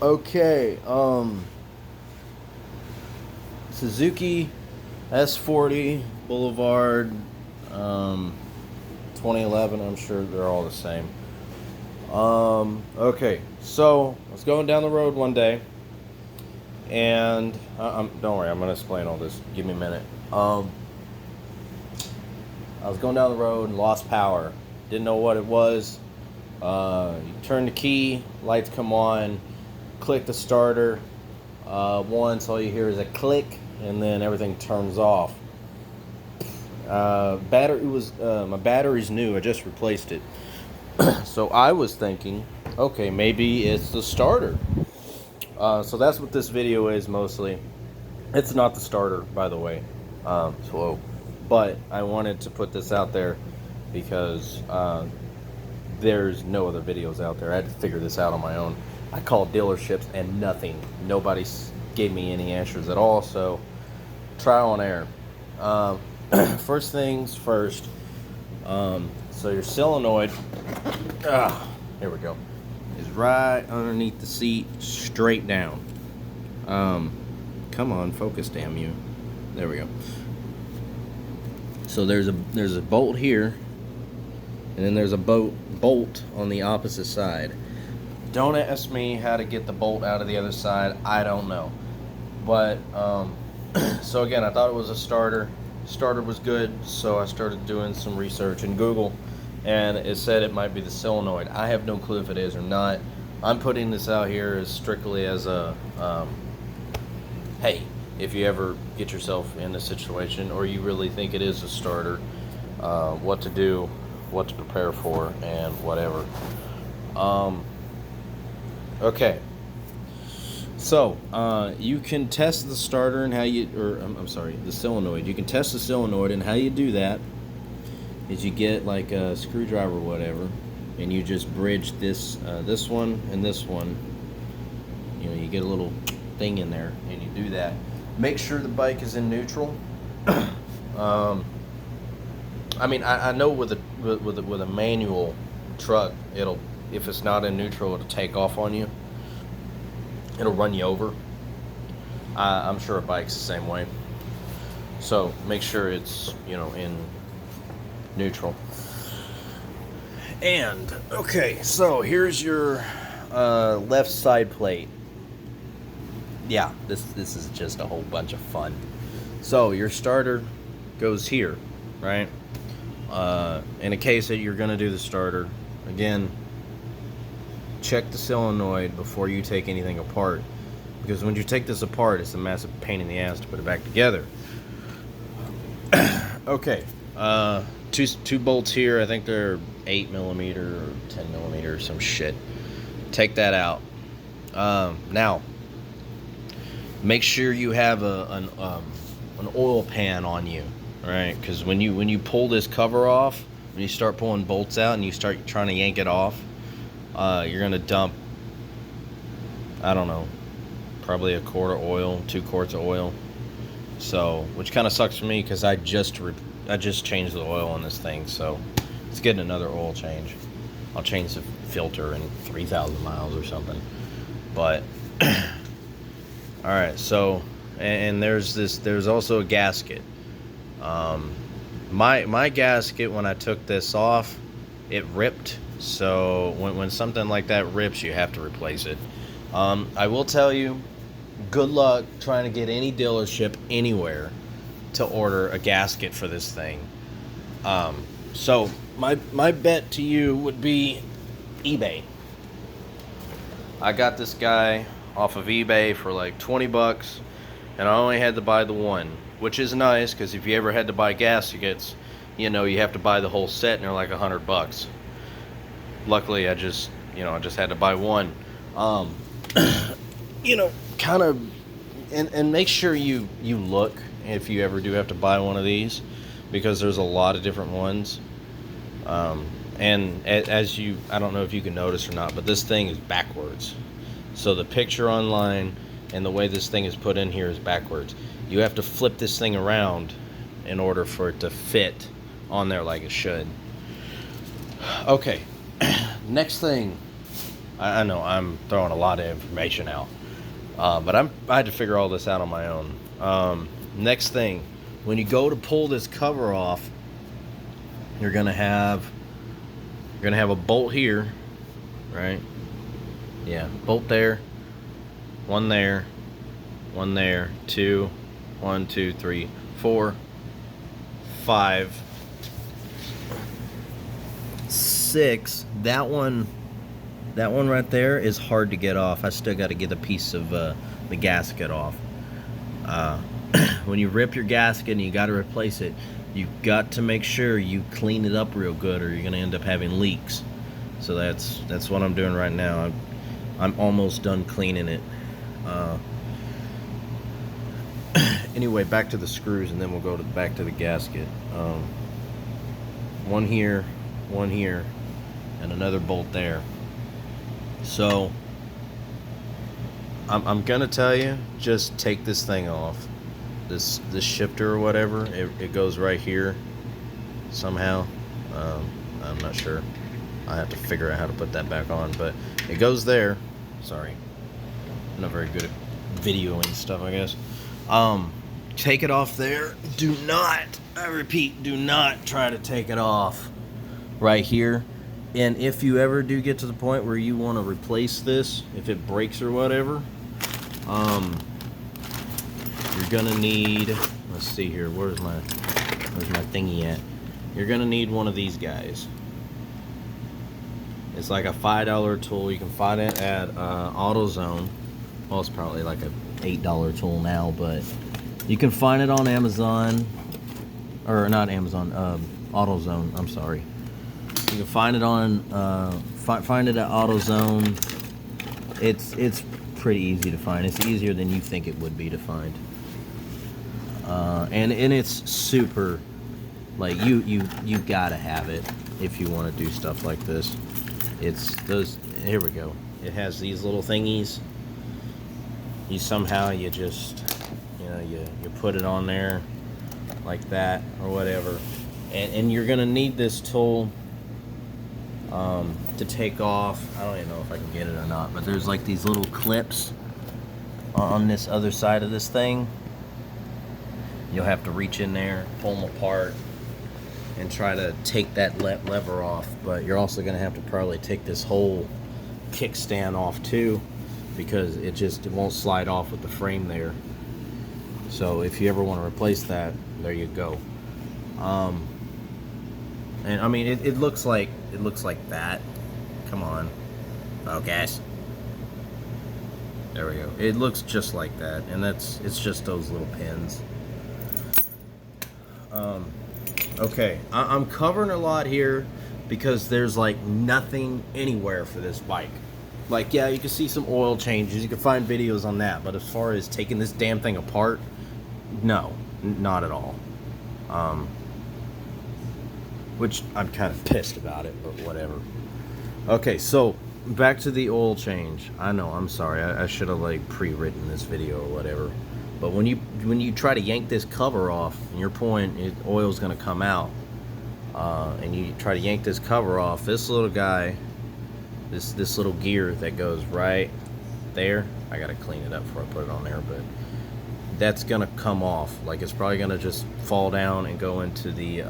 Okay, Suzuki S40 Boulevard, 2011. I'm sure they're all the same. Okay, so I was going down the road one day, and don't worry, I'm gonna explain all this. Give me a minute. I was going down the road and lost power. Didn't know what it was. You turn the key, lights come on, click the starter. Once all you hear is a click, and then everything turns off. My battery's new. I just replaced it. So I was thinking, okay, maybe it's the starter. So that's what this video is mostly. It's not the starter, by the way. But I wanted to put this out there because there's no other videos out there. I had to figure this out on my own. I called dealerships and nothing. Nobody gave me any answers at all. So trial and error. First things first. So your solenoid, here we go, is right underneath the seat, straight down. Come on, focus, damn you. There we go. So there's a bolt here, and then there's a bolt on the opposite side. Don't ask me how to get the bolt out of the other side. I don't know. But so again, I thought it was a starter. Starter was good, so I started doing some research in Google, and it said it might be the solenoid. I have no clue if it is or not. I'm putting this out here as strictly as a hey, if you ever get yourself in a situation or you really think it is a starter, what to do, what to prepare for, and whatever. Okay. So, you can test the starter and how you, I'm sorry, the solenoid. You can test the solenoid, and how you do that is you get like a screwdriver or whatever, and you just bridge this one and this one. You know, you get a little thing in there, and you do that. Make sure the bike is in neutral. I mean, I know with a manual truck, if it's not in neutral, it'll take off on you. It'll run you over. I'm sure a bike's the same way. So make sure it's, in neutral. And okay, so here's your left side plate. Yeah, this is just a whole bunch of fun. So your starter goes here, right? In the case that you're gonna do the starter, again, check the solenoid before you take anything apart, because when you take this apart, it's a massive pain in the ass to put it back together. Okay, two bolts here. I think they're 8mm or 10mm or some shit. Take that out. Now, make sure you have an oil pan on you, right? Because when you pull this cover off, when you start pulling bolts out and you start trying to yank it off, you're gonna dump, I don't know, probably a quart of oil, 2 quarts of oil. So, which kind of sucks for me because I just changed the oil on this thing, so it's getting another oil change. I'll change the filter in 3,000 miles or something. But all right, so and there's also a gasket. My gasket, when I took this off, it ripped. So when something like that rips, you have to replace it. I will tell you, good luck trying to get any dealership anywhere to order a gasket for this thing. So my bet to you would be eBay. I got this guy off of eBay for like 20 bucks, and I only had to buy the one, which is nice because if you ever had to buy gaskets, you have to buy the whole set, and they're like 100 bucks. Luckily, I just had to buy one. Kind of, and make sure you look if you ever do have to buy one of these, because there's a lot of different ones. And I don't know if you can notice or not, but this thing is backwards. So the picture online and the way this thing is put in here is backwards. You have to flip this thing around in order for it to fit on there like it should. Okay. Next thing, I know I'm throwing a lot of information out, but I had to figure all this out on my own. Next thing, when you go to pull this cover off, you're gonna have a bolt here, right? Yeah, bolt there, one there, one there, two, 1, 2, 3, 4, 5, 6. That one right there is hard to get off. I still got to get a piece of the gasket off. When you rip your gasket and you got to replace it, you got to make sure you clean it up real good, or you're gonna end up having leaks. So that's what I'm doing right now. I'm almost done cleaning it. Anyway, back to the screws, and then we'll go back to the gasket. One here, and another bolt there. So I'm gonna tell you, just take this thing off. This shifter or whatever, it goes right here somehow. I'm not sure. I have to figure out how to put that back on, but it goes there. Sorry, I'm not very good at videoing stuff, I guess. Take it off there. Do not, I repeat, do not try to take it off right here. And if you ever do get to the point where you want to replace this, if it breaks or whatever, you're gonna need, let's see here, where's my thingy at? You're gonna need one of these guys. It's like a $5 tool. You can find it at AutoZone. Well, it's probably like a $8 tool now, but you can find it on Amazon, or not Amazon, AutoZone. I'm sorry. You can find it on find it at AutoZone. It's pretty easy to find. It's easier than you think it would be to find. And it's super, like, you gotta have it if you want to do stuff like this. It's those, here we go. It has these little thingies. You just, you know, you put it on there like that or whatever. And you're gonna need this tool to take off. I don't even know if I can get it or not, but there's like these little clips on this other side of this thing. You'll have to reach in there, pull them apart, and try to take that lever off. But you're also going to have to probably take this whole kickstand off too, because it won't slide off with the frame there. So if you ever want to replace that, there you go. And I mean, it looks like that. Come on, focus. There we go. It looks just like that, and it's just those little pins. Okay, I'm covering a lot here because there's like nothing anywhere for this bike. Like, yeah, you can see some oil changes, you can find videos on that, but as far as taking this damn thing apart, no, not at all. Which I'm kind of pissed about it, but whatever. Okay, so back to the oil change. I know, I'm sorry, I should have like pre-written this video or whatever. But when you try to yank this cover off, and you're pulling, oil's gonna come out, and you try to yank this cover off, this little guy, this little gear that goes right there, I gotta clean it up before I put it on there, but that's gonna come off. Like, it's probably gonna just fall down and go into the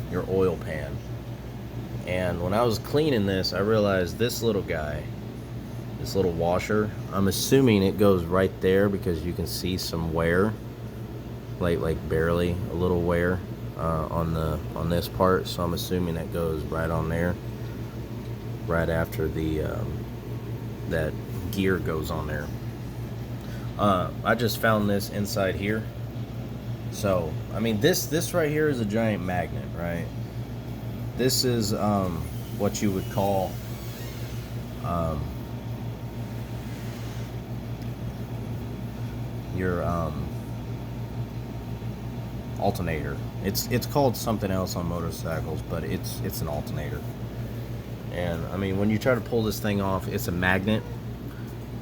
your oil pan. And when I was cleaning this, I realized this little guy, this little washer, I'm assuming it goes right there because you can see some wear, like barely a little wear on this part. So I'm assuming that goes right on there, right after the that gear goes on there. I just found this inside here. So I mean, this right here is a giant magnet, right? This is what you would call your alternator. It's called something else on motorcycles, but it's an alternator. And I mean, when you try to pull this thing off, it's a magnet,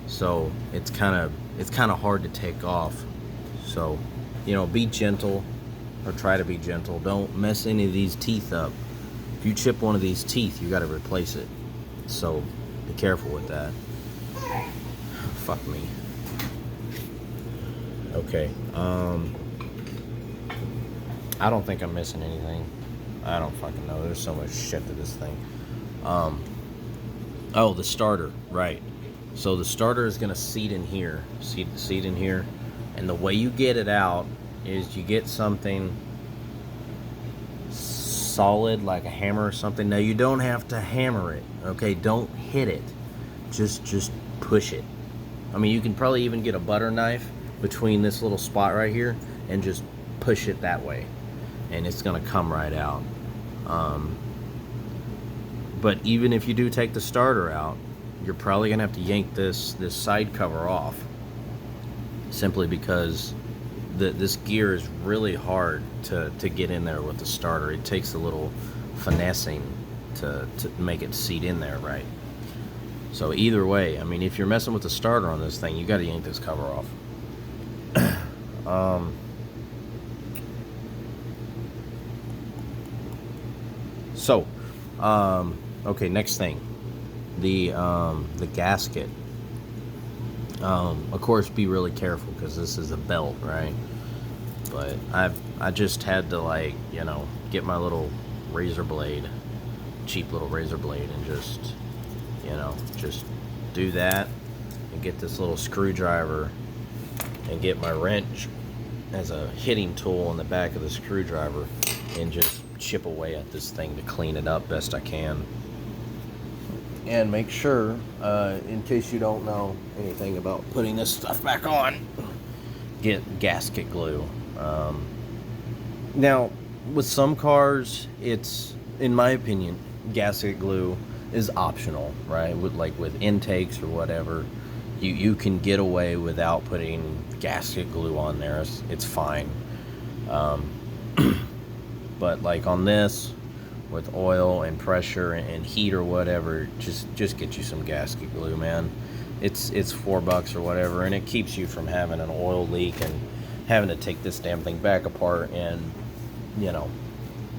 so it's kind of hard to take off. So, you know, be gentle, or try to be gentle. Don't mess any of these teeth up. If you chip one of these teeth, you got to replace it. So be careful with that. Fuck me. Okay, I don't think I'm missing anything. I don't fucking know. There's so much shit to this thing. Oh, the starter, right. So the starter is gonna seat in here. Seat in here. And the way you get it out is you get something solid like a hammer or something. Now you don't have to hammer it, okay? Don't hit it. Just push it. I mean, you can probably even get a butter knife between this little spot right here and just push it that way, and it's gonna come right out. But even if you do take the starter out, you're probably gonna have to yank this side cover off, simply because this gear is really hard to get in there with the starter. It takes a little finessing to make it seat in there right. So either way, I mean, if you're messing with the starter on this thing, you got to yank this cover off. Okay, next thing, the gasket. Of course, be really careful because this is a belt, right? But I just had to, like, you know, get my little razor blade, cheap little razor blade, and just, you know, just do that, and get this little screwdriver and get my wrench as a hitting tool on the back of the screwdriver and just chip away at this thing to clean it up best I can. And make sure, in case you don't know anything about putting this stuff back on, get gasket glue. Now, with some cars, it's, in my opinion, gasket glue is optional, right? With intakes or whatever, you can get away without putting gasket glue on there. It's fine. But like on this, with oil and pressure and heat or whatever, just get you some gasket glue, man. It's $4 or whatever, and it keeps you from having an oil leak and having to take this damn thing back apart and, you know,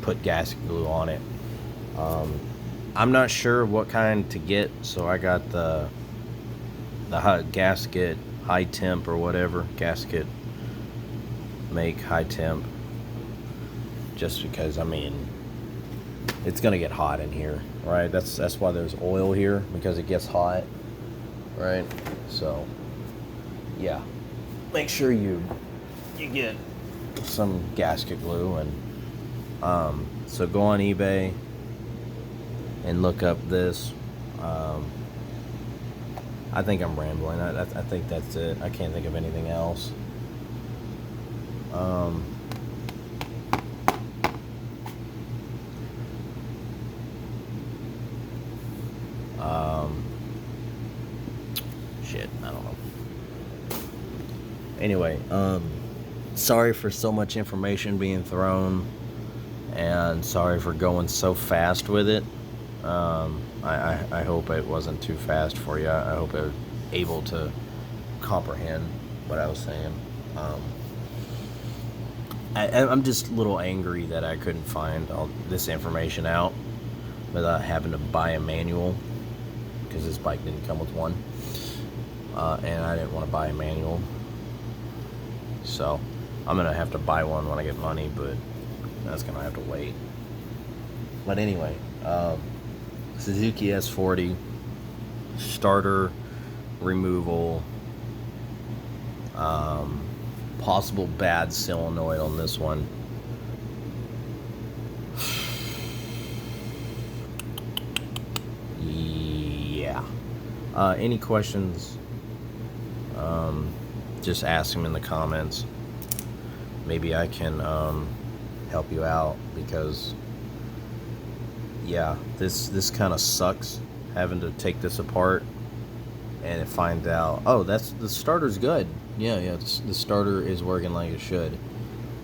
put gasket glue on it. I'm not sure what kind to get, so I got the hot gasket high temp or whatever. Gasket make high temp, just because, I mean, it's gonna get hot in here, right? That's why there's oil here, because it gets hot, right? So yeah, make sure you get some gasket glue. And so go on eBay and look up this. I think I'm rambling. I think that's it. I can't think of anything else. Shit, I don't know. Anyway, sorry for so much information being thrown, and sorry for going so fast with it. I hope it wasn't too fast for you. I hope I was able to comprehend what I was saying. I'm just a little angry that I couldn't find all this information out without having to buy a manual, because this bike didn't come with one, and I didn't want to buy a manual, so I'm gonna have to buy one when I get money, but that's gonna have to wait. But anyway, Suzuki S40 starter removal, possible bad solenoid on this one. Yeah. Any questions, just ask them in the comments. Maybe I can help you out, because yeah, this kind of sucks, having to take this apart and find out, oh, the starter's good. Yeah, the starter is working like it should.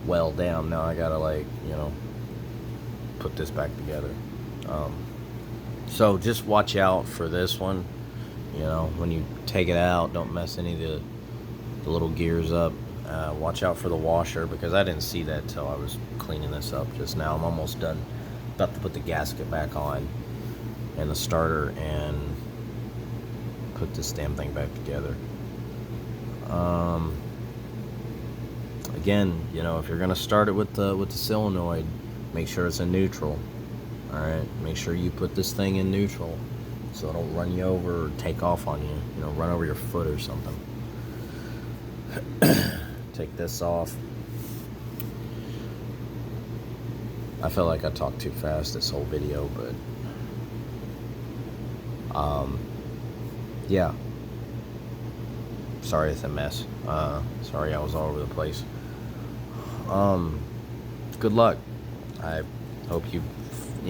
Well, damn, now I gotta, like, you know, put this back together. So just watch out for this one. You know, when you take it out, don't mess any of the little gears up. Watch out for the washer, because I didn't see that till I was cleaning this up just now. I'm almost done. About to put the gasket back on and the starter, and put this damn thing back together. Again, you know, if you're gonna start it with the solenoid, make sure it's in neutral. All right, make sure you put this thing in neutral so it don't run you over or take off on you. You know, run over your foot or something. Take this off. I feel like I talked too fast this whole video, but yeah. Sorry it's a mess. Sorry I was all over the place. Good luck. I hope you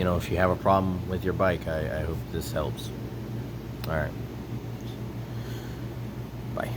know, if you have a problem with your bike, I hope this helps. All right. Bye.